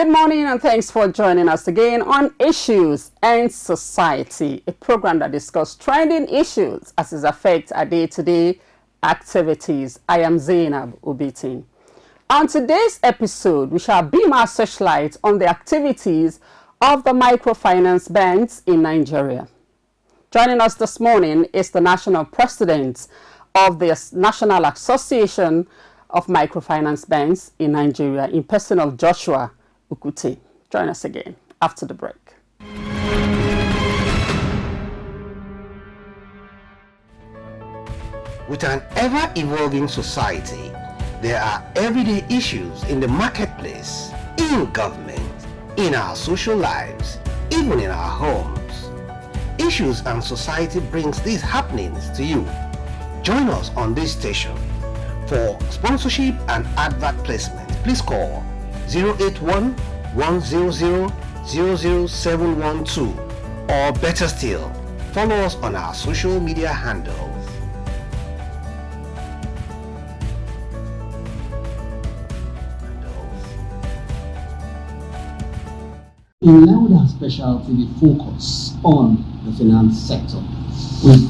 Good morning and thanks for joining us again on Issues and Society, a program that discusses trending issues as it affects our day-to-day activities. I am Zainab Ubitin. On today's episode, we shall beam our searchlight on the activities of the microfinance banks in Nigeria. Joining us this morning is the National President of the National Association of Microfinance Banks in Nigeria, in person of Joshua UKUTE. Join us again after the break. With an ever-evolving society, there are everyday issues in the marketplace, in government, in our social lives, even in our homes. Issues and Society brings these happenings to you. Join us on this station. For sponsorship and advert placement, please call 081-100-00712, or better still, follow us on our social media handles. In line with our specialty, we focus on the finance sector with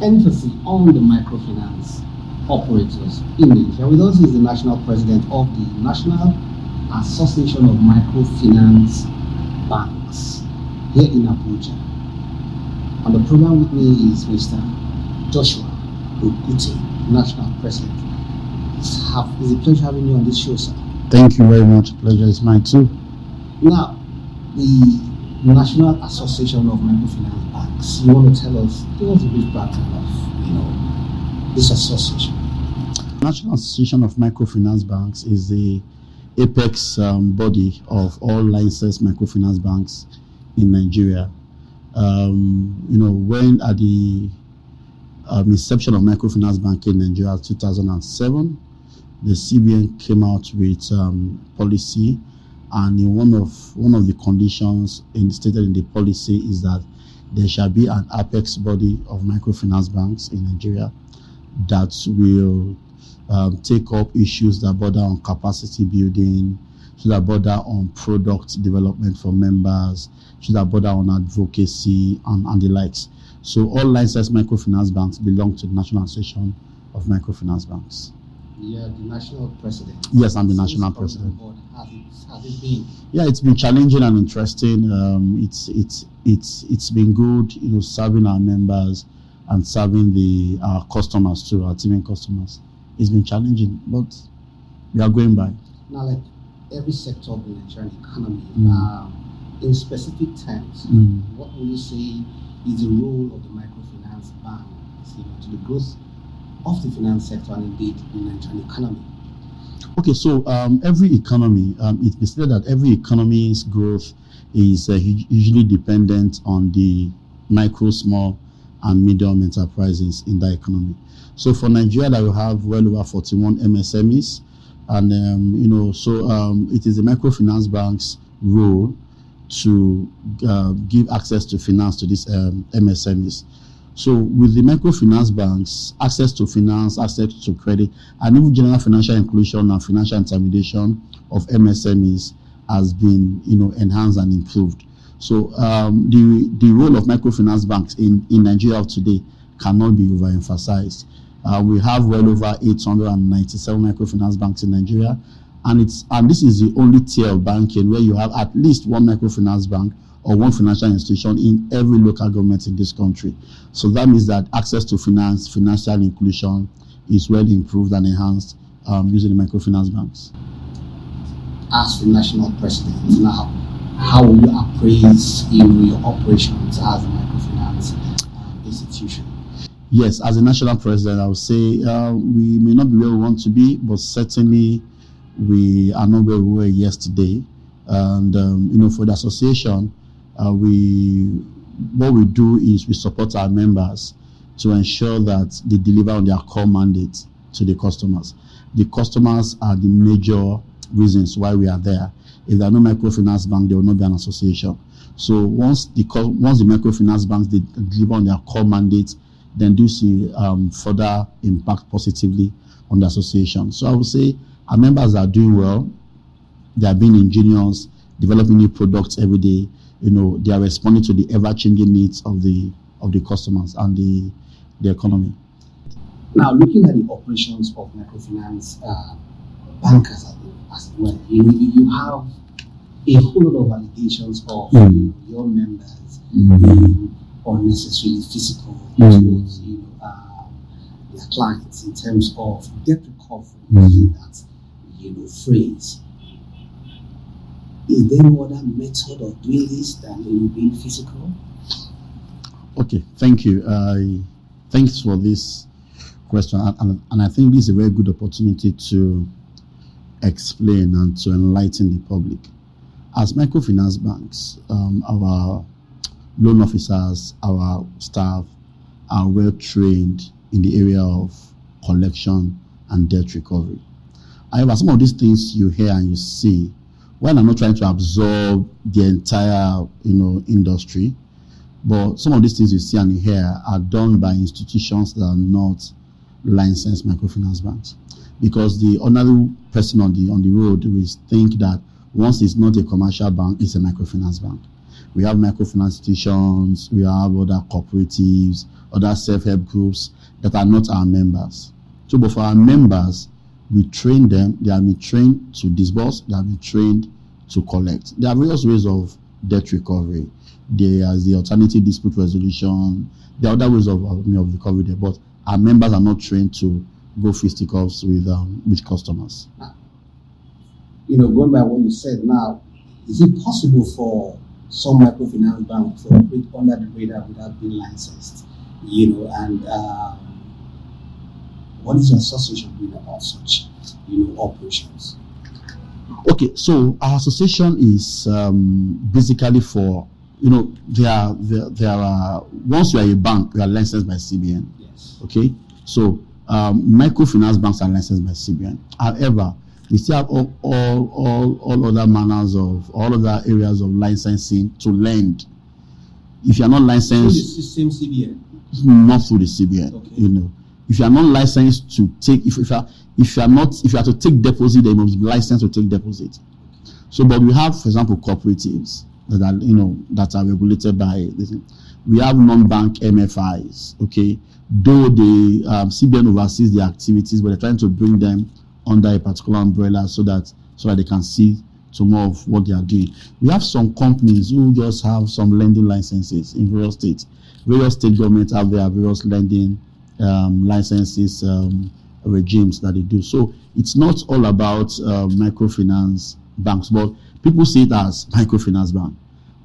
emphasis on the microfinance operators in Nigeria. With us is the National President of the National Association of Microfinance Banks here in Abuja. On the program with me is Mr. Joshua UKUTE, National President. It's a pleasure having you on this show, sir. Thank you very much. Pleasure is mine too. Now, the National Association of Microfinance Banks, you want to tell us, give us a brief background of, this association. National Association of Microfinance Banks is the apex body of all licensed microfinance banks in Nigeria. When at the inception of microfinance banking in Nigeria, 2007, the CBN came out with policy, and in one of the conditions stated in the policy is that there shall be an apex body of microfinance banks in Nigeria that will take up issues that border on capacity building, that border on product development for members, that border on advocacy and the likes. So all licensed microfinance banks belong to the National Association of Microfinance Banks. Yeah, the national president. Yes, I'm the national president. Has it been? Yeah, it's been challenging and interesting. It's been good, serving our members and serving our customers too, our teaming customers. It's been challenging, but we are going by. Now, like every sector of the Nigerian economy, in specific terms, what will you say is the role of the microfinance banks to the growth of the finance sector and indeed the Nigerian economy? Okay, so every economy, it's been said that every economy's growth is usually dependent on the micro, small, and medium enterprises in that economy. So for Nigeria, that we have well over 41 MSMEs, and it is the microfinance bank's role to give access to finance to these MSMEs. So with the microfinance banks, access to finance, access to credit, and even general financial inclusion and financial intermediation of MSMEs has been, enhanced and improved. So the role of microfinance banks in Nigeria of today cannot be overemphasized. We have well over 897 microfinance banks in Nigeria, and this is the only tier of banking where you have at least one microfinance bank or one financial institution in every local government in this country. So that means that access to financial inclusion is well improved and enhanced using the microfinance banks. As the national president now, how will you appraise your operations as a microfinance institution? Yes, as a national president, I would say we may not be where we want to be, but certainly we are not where we were yesterday. And for the association, what we do is we support our members to ensure that they deliver on their core mandate to the customers. The customers are the major reasons why we are there. If there are no microfinance bank, there will not be an association. So once the microfinance banks they deliver on their core mandate, then do see further impact positively on the association. So I would say our members are doing well. They are being ingenious, developing new products every day. They are responding to the ever-changing needs of the customers and the economy. Now, looking at the operations of microfinance bankers as well, you have a whole lot of allegations of your members being unnecessarily physical towards their clients in terms of debt recovery, using that phrase. Is there no other method of doing this than being physical? Okay, thank you. Thanks for this question, and I think this is a very good opportunity to explain and to enlighten the public. As microfinance banks, our loan officers, our staff are well trained in the area of collection and debt recovery. However, some of these things you hear and you see, while I'm not trying to absorb the entire industry, but some of these things you see and you hear are done by institutions that are not licensed microfinance banks, because the ordinary person on the road will think that once it's not a commercial bank, it's a microfinance bank. We have microfinance institutions, we have other cooperatives, other self-help groups that are not our members. So, but for our members, we train them. They have been trained to disburse. They have been trained to collect. There are various ways of debt recovery. There is the alternative dispute resolution. There are other ways of recovery there, but our members are not trained to go fisticuffs with customers. Going by what you said now, is it possible for some microfinance banks to operate under the radar without being licensed? And what is your association doing about such, operations? Okay, so our association is basically for, there are once you are a bank, you are licensed by CBN. Yes. Okay, so microfinance banks are licensed by CBN. However, we still have all other manners of all other areas of licensing to lend. If you are not licensed, through the same CBN, not through the CBN. Okay. If you are not licensed to take, if you are to take deposit, they must be licensed to take deposit. So, but we have, for example, cooperatives that are regulated by this. We have non-bank MFIs. Okay, though the CBN oversees the activities, but they're trying to bring them under a particular umbrella so that they can see to more of what they are doing. We have some companies who just have some lending licenses in various states. Various state governments have their various lending licenses regimes that they do. So it's not all about microfinance banks, but people see it as microfinance bank.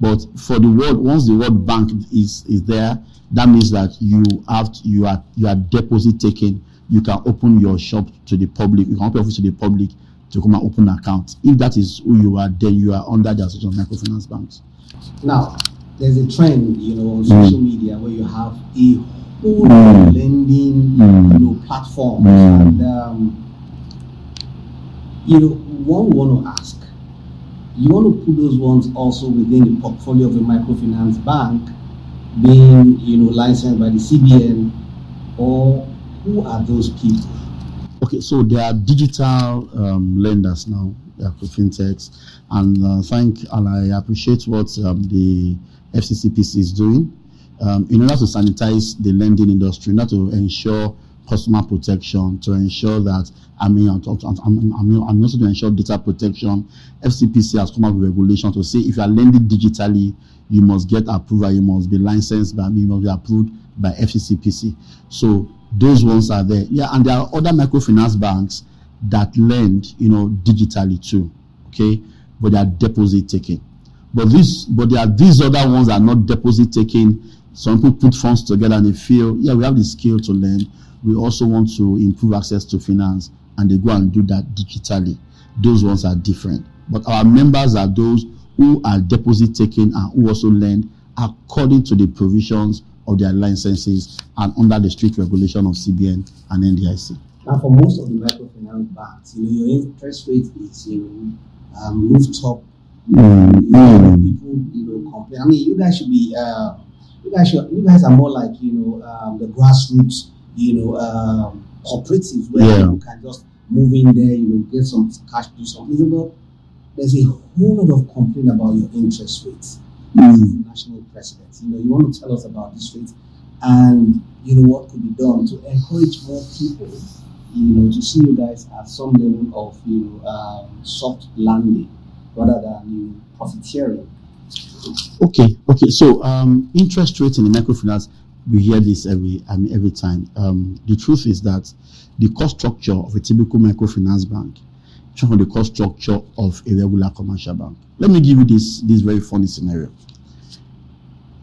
But for the word, once the word bank is there, that means that you are deposit taking. You can open your shop to the public. You can open your office to the public to come and open an account. If that is who you are, then you are under the Association of Microfinance Banks. Now, there's a trend, on social media where you have a whole lending, platforms, and one want to ask, you want to put those ones also within the portfolio of a microfinance bank, being licensed by the CBN, or who are those people? Okay, so there are digital lenders now. They are fintechs, and I appreciate what the FCCPC is doing in order to sanitize the lending industry, in order to ensure customer protection, to ensure that also to ensure data protection. FCPC has come up with regulation to say if you are lending digitally, you must get approval, you must be licensed you must be approved by FCCPC. So those ones are there. Yeah, and there are other microfinance banks that lend, digitally too. Okay, but they are deposit taking. But there are these other ones that are not deposit taking. Some people put funds together and they feel, we have the skill to lend. We also want to improve access to finance, and they go and do that digitally. Those ones are different. But our members are those who are deposit taking and who also lend according to the provisions of their licenses and under the strict regulation of CBN and NDIC. Now, for most of the microfinance banks, your interest rate is rooftop. People complain. I mean, you guys should be. You guys are more like the grassroots cooperatives where you can just move in there, get some cash, do something. there's a whole lot of complaint about your interest rates. As the national president, you want to tell us about this rate, and what could be done to encourage more people, to see you guys at some level of soft landing rather than profiteering. Okay. So interest rates in the microfinance, we hear this every time. The truth is that the cost structure of a typical microfinance bank is from the cost structure of a regular commercial bank. Let me give you this very funny scenario.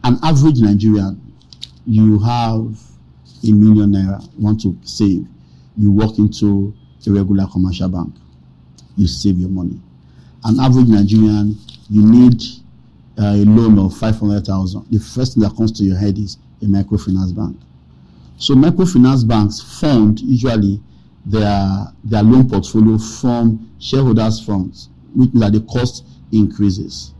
An average Nigerian, you have ₦1 million, want to save, you walk into a regular commercial bank, you save your money. An average Nigerian, you need a loan of 500,000. The first thing that comes to your head is a microfinance bank. So microfinance banks fund usually their loan portfolio from shareholders' funds, which means that the cost increases.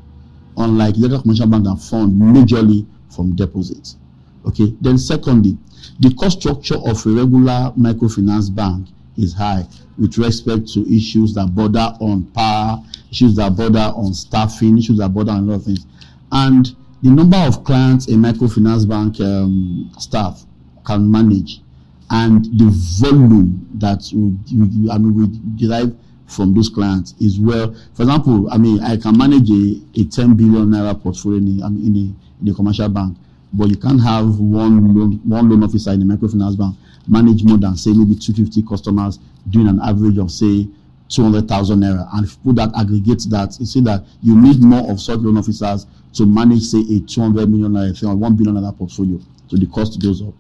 Unlike the other commercial bank that fund majorly from deposits. Okay. Then secondly, the cost structure of a regular microfinance bank is high with respect to issues that border on power, issues that border on staffing, issues that border on a lot of things. And the number of clients a microfinance bank staff can manage and the volume that we derive from those clients is for example, I can manage a 10 billion naira portfolio in the commercial bank, but you can't have one loan officer in the microfinance bank manage more than say maybe 250 customers doing an average of say 200,000 naira. And if you put that, aggregate that, you see that you need more of such loan officers to manage say a 200 million naira or 1 billion naira portfolio. So the cost goes up.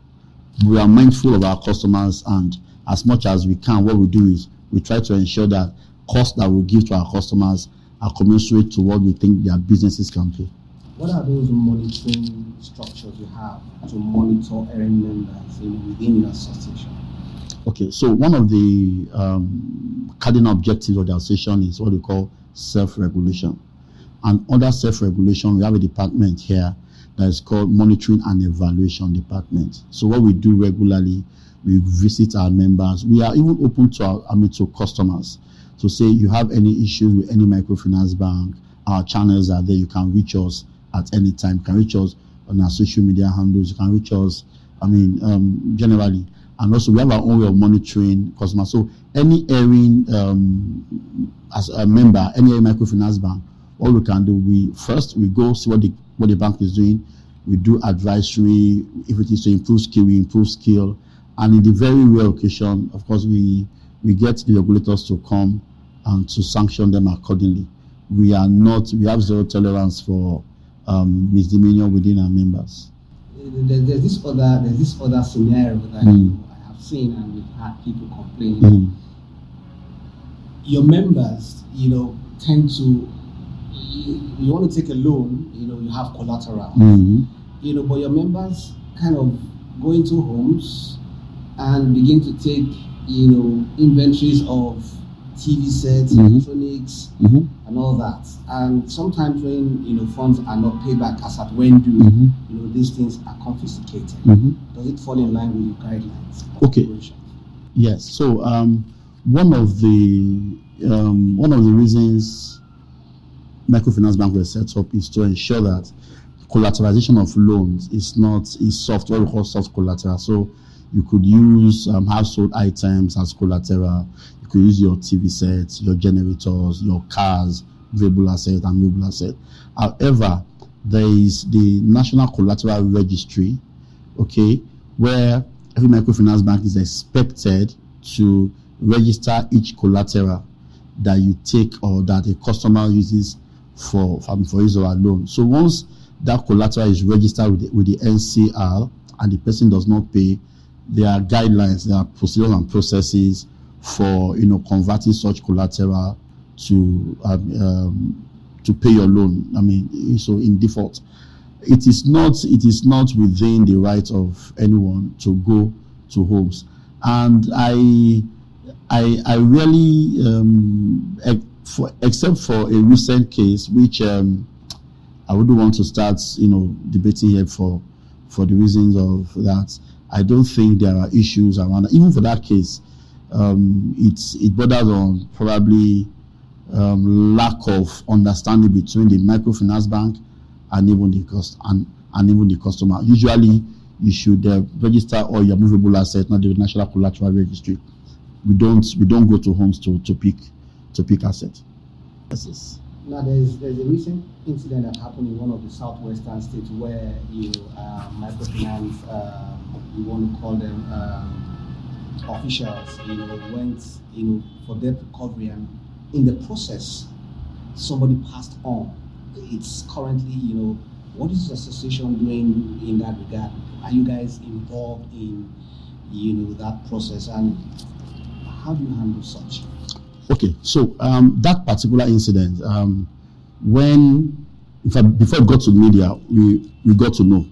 We are mindful of our customers, and as much as we can, what we do is we try to ensure that costs that we give to our customers are commensurate to what we think their businesses can pay. What are those monitoring structures you have to monitor earning members within your association? Okay, so one of the cardinal objectives of the association is what we call self-regulation. And under self-regulation, we have a department here that is called Monitoring and Evaluation Department. So what we do regularly, we visit our members. We are even open to to customers. So say you have any issues with any microfinance bank, our channels are there. You can reach us at any time. You can reach us on our social media handles. You can reach us, generally. And also we have our own way of monitoring customers. So any erring, as a member, any microfinance bank, all we can do, we go see what the bank is doing. We do advisory. If it is to improve skill, we improve skill. And in the very rare occasion, of course, we get the regulators to come and to sanction them accordingly. We have zero tolerance for misdemeanor within our members. There's this other scenario that I have seen, and we've had people complaining. Your members, tend to, you want to take a loan, you have collateral, but your members kind of go into homes and begin to take, inventories of TV sets, electronics, and all that. And sometimes when, funds are not paid back as at when due, these things are confiscated. Does it fall in line with your guidelines? Okay. Yes. So one of the reasons microfinance bank was set up is to ensure that collateralization of loans is soft, what we call soft collateral. So you could use household items as collateral. You could use your TV sets, your generators, your cars, variable asset and mobile asset. However, there is the National Collateral Registry, okay, where every microfinance bank is expected to register each collateral that you take or that a customer uses for use of a loan. So once that collateral is registered with the NCR and the person does not pay, there are guidelines, there are procedures and processes for converting such collateral to pay your loan. So in default, it is not within the right of anyone to go to homes. And I really, except for a recent case, which I wouldn't want to start, debating here for the reasons of that. I don't think there are issues around. Even for that case, it borders on probably lack of understanding between the microfinance bank and even the customer. Usually, you should register all your movable assets, not the National Collateral Registry. We don't go to homes to pick assets. Yes. Now, there's a recent incident that happened in one of the southwestern states where microfinance, we want to call them officials, went for debt recovery, and in the process, somebody passed on. It's currently, what is the association doing in that regard? Are you guys involved in, that process, and how do you handle such? Okay, so that particular incident, before it got to media, we got to know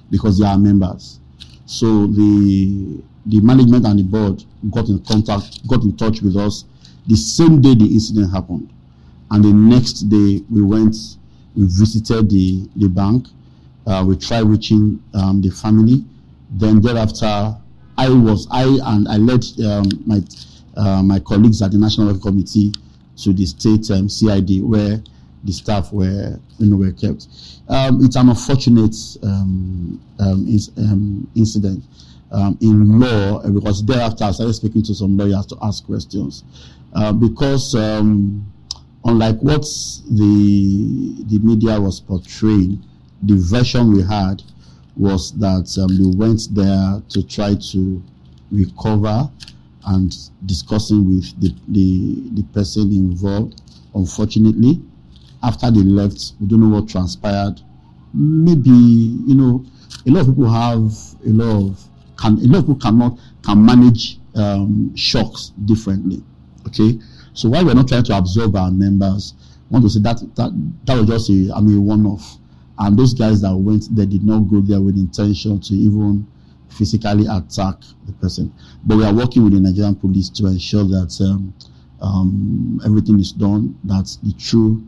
because they are members. So the management and the board got in touch with us the same day the incident happened, and the next day we visited the bank. We tried reaching the family. Then thereafter, I led my colleagues at the National Working Committee to the state MCIB where the staff were kept. It's an unfortunate incident in law, because thereafter I started speaking to some lawyers to ask questions because unlike what the media was portraying, the version we had was that we went there to try to recover and discussing with the person involved. Unfortunately, after they left, we don't know what transpired. Maybe a lot of people can manage shocks differently. Okay, so while we're not trying to absorb our members, I want to say that was just a one-off, and those guys that went there did not go there with intention to even physically attack the person. But we are working with the Nigerian police to ensure that everything is done, that the true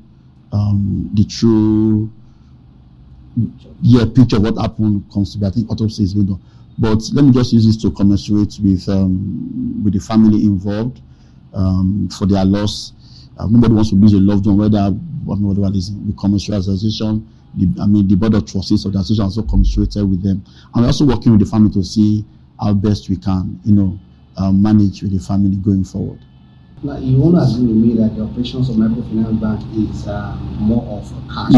picture of what happened comes to be. I think autopsy is being done. But let me just use this to commiserate with the family involved for their loss. Nobody wants to lose a loved one, whatever it is. The commercial association, the board of trustees of the association also commiserated with them, and we're also working with the family to see how best we can, manage with the family going forward. Now, you want to agree with me that the operations of Microfinance Bank is more of a cash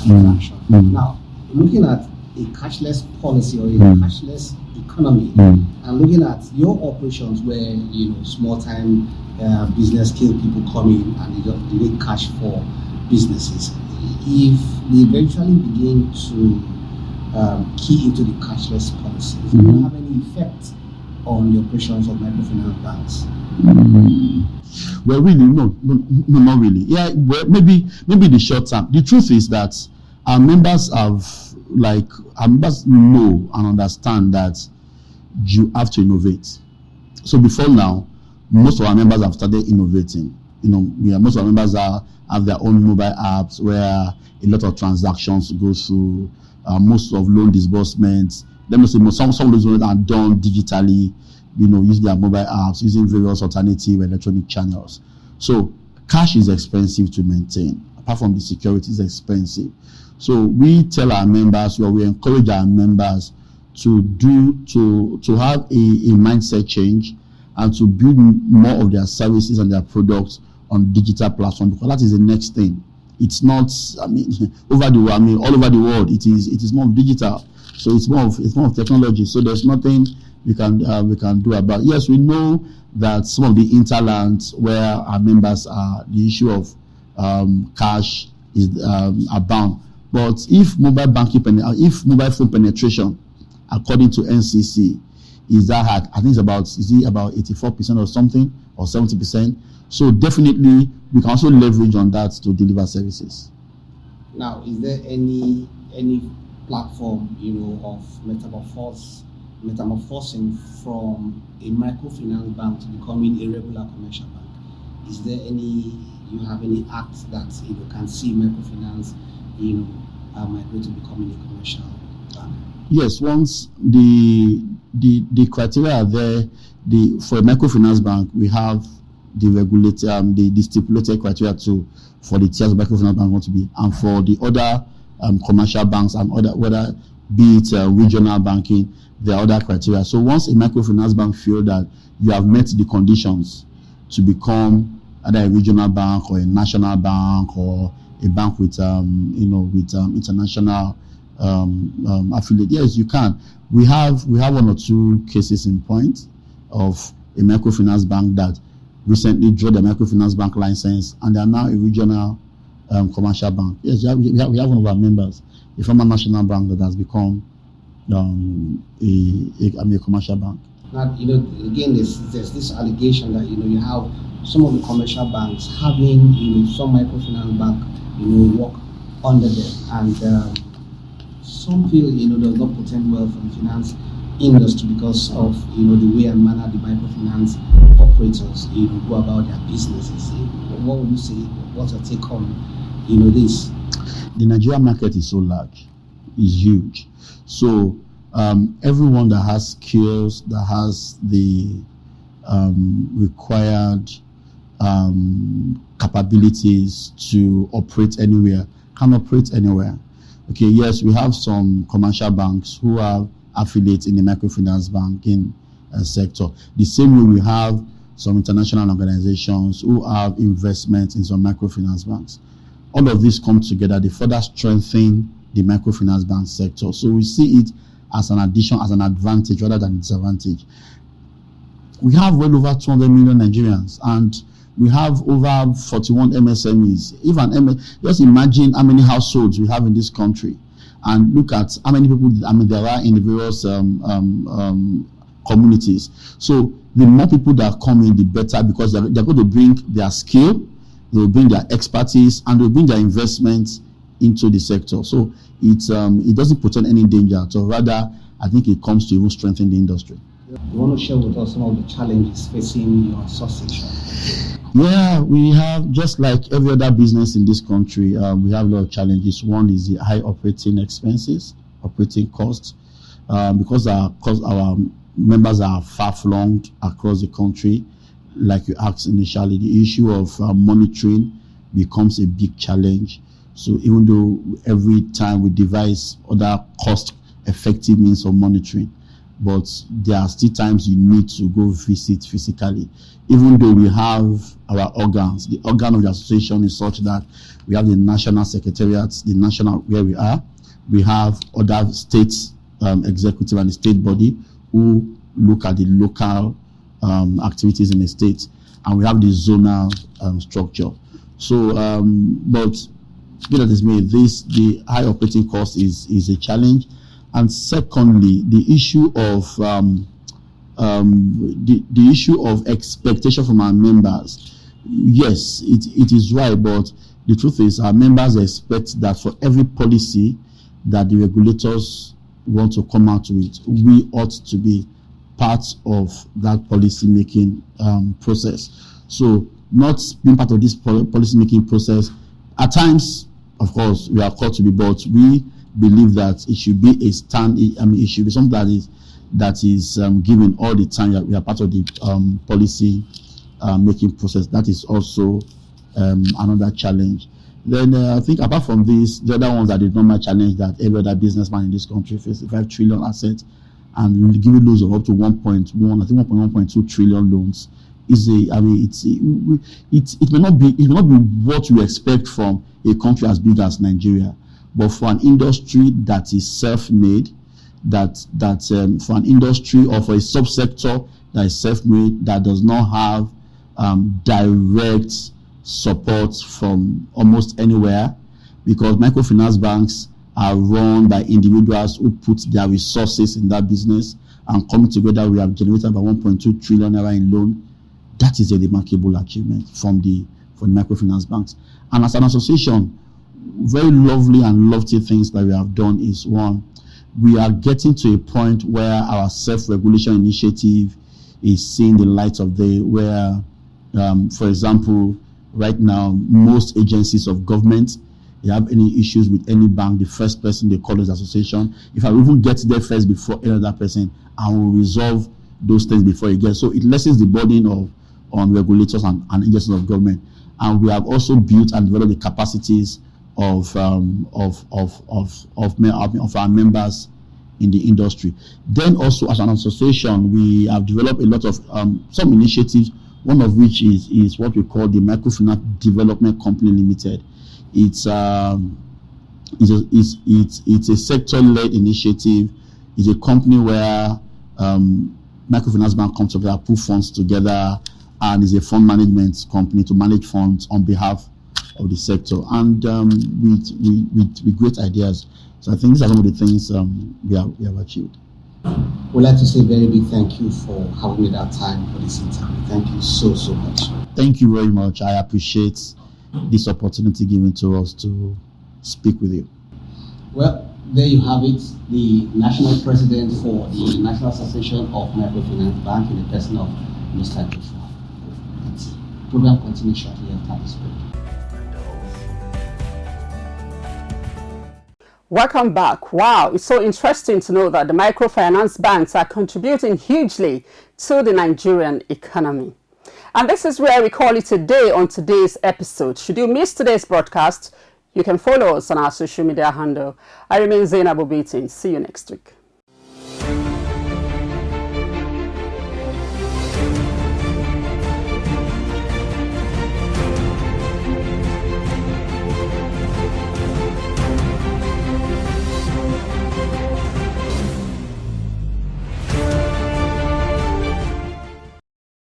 transaction. Now, looking at a cashless policy or a cashless economy, and looking at your operations where small-time business scale people come in and they need cash for businesses, if they eventually begin to key into the cashless policy, it will have any effect on the operations of microfinance banks? Well, really, no, not really. Yeah, well, maybe the short term. The truth is that our members know and understand that you have to innovate. So before now, most of our members have started innovating. Most of our members have their own mobile apps where a lot of transactions go through. Most of loan disbursements, let me say, some of those loans are done digitally. Use their mobile apps, using various alternative electronic channels. So cash is expensive to maintain. Apart from the security, is expensive. So we tell our members, we encourage our members to have a mindset change and to build more of their services and their products on digital platform, because that is the next thing. It's not, all over the world, it is more digital. So it's more of technology. So there's nothing we can do about it. Yes, we know that some of the hinterlands where our members are, the issue of cash is abound. But if mobile phone penetration, according to NCC, is that hard, I think it's about 84% or something, or 70%. So definitely we can also leverage on that to deliver services. Now, is there any platform of metamorphosing from a microfinance bank to becoming a regular commercial bank? Is there you have any acts that can see microfinance migrate to becoming a commercial bank? Yes, once the criteria are there, for a microfinance bank, we have the regulator, the stipulated criteria for the tiers of microfinance bank want to be, and for the other commercial banks and whether be it regional banking, there are other criteria. So once a microfinance bank feel that you have met the conditions to become either a regional bank or a national bank or a bank with international affiliate, yes, you can. We have one or two cases in point of a microfinance bank that recently drew the microfinance bank license, and they are now a regional commercial bank. Yes, we have one of our members, a former national bank that has become a commercial bank. Now, again, there's this allegation that you have some of the commercial banks having some microfinance bank work under them, and some feel does not portend well for the finance industry because of the way and manner the microfinance operators go about their businesses. What would you say? What's your take on this? The Nigerian market is so large, is huge. So everyone that has skills, that has the required capabilities to operate anywhere, can operate anywhere. Okay, yes, we have some commercial banks who have affiliates in the microfinance banking sector. The same way we have some international organizations who have investments in some microfinance banks. All of this come together, they further strengthen the microfinance bank sector. So we see it as an addition, as an advantage rather than a disadvantage. We have well over 200 million Nigerians, and we have over 41 MSMEs. Just imagine how many households we have in this country, and look at how many people there are in the various communities. So the more people that come in, the better, because they're going to bring their skill, they will bring their expertise, and they'll bring their investments into the sector. So it doesn't portend any danger. So rather, I think it comes to even strengthen the industry. You want to share with us some of the challenges facing your association? Yeah, we have, just like every other business in this country, we have a lot of challenges. One is the high operating expenses, operating costs, because our members are far-flung across the country. Like you asked initially, the issue of monitoring becomes a big challenge. So even though every time we devise other cost-effective means of monitoring, but there are still times you need to go visit physically. Even though we have our organs, the organ of the association is such that we have the national secretariats, the national where we have other states executive and the state body who look at the local activities in the state, and we have the zonal structure. So, but be that is made, the high operating cost is a challenge. And secondly, the issue of the issue of expectation from our members. Yes, it is right, but the truth is our members expect that for every policy that the regulators want to come out with, we ought to be part of that policy making process. So not being part of this policy making process, at times, of course, we are called to be, but we believe that it should be a it should be something that is given all the time that we are part of the policy making process. That is also another challenge. Then I think apart from this, the other ones are the normal challenge that every other businessman in this country faces: 5 trillion assets and giving loans of up to 1.2 trillion loans. It may not be what we expect from a country as big as Nigeria. But for an industry that is self-made, for an industry or for a subsector that is self-made, that does not have direct support from almost anywhere, because microfinance banks are run by individuals who put their resources in that business, and coming together, we have generated about 1.2 trillion naira in loan. That is a remarkable achievement for the microfinance banks. And as an association, very lovely and lofty things that we have done is, one, we are getting to a point where our self-regulation initiative is seeing the light of day, where, for example, right now, most agencies of government, they have any issues with any bank, the first person they call is association. If I even get there first before any other person, I will resolve those things before you get. So it lessens the burden on regulators and agencies of government. And we have also built and developed the capacities of our members in the industry. Then also, as an association, we have developed a lot of some initiatives, one of which is what we call the Microfinance Development Company Limited. It's a sector-led initiative. It's a company where Microfinance Bank comes together, put funds together, and is a fund management company to manage funds on behalf of the sector, and with great ideas. So I think these are some of the things we have achieved. We'd like to say a very big thank you for having me that time for this interview. Thank you so much. Thank you very much. I appreciate this opportunity given to us to speak with you. Well, there you have it, the National President for the National Association of Microfinance Bank in the person of Mr. Joshua. The program continues shortly after this break. Welcome back. Wow, it's so interesting to know that the microfinance banks are contributing hugely to the Nigerian economy. And this is where we call it a day on today's episode. Should you miss today's broadcast, you can follow us on our social media handle. I remain Zainab Obitin. See you next week.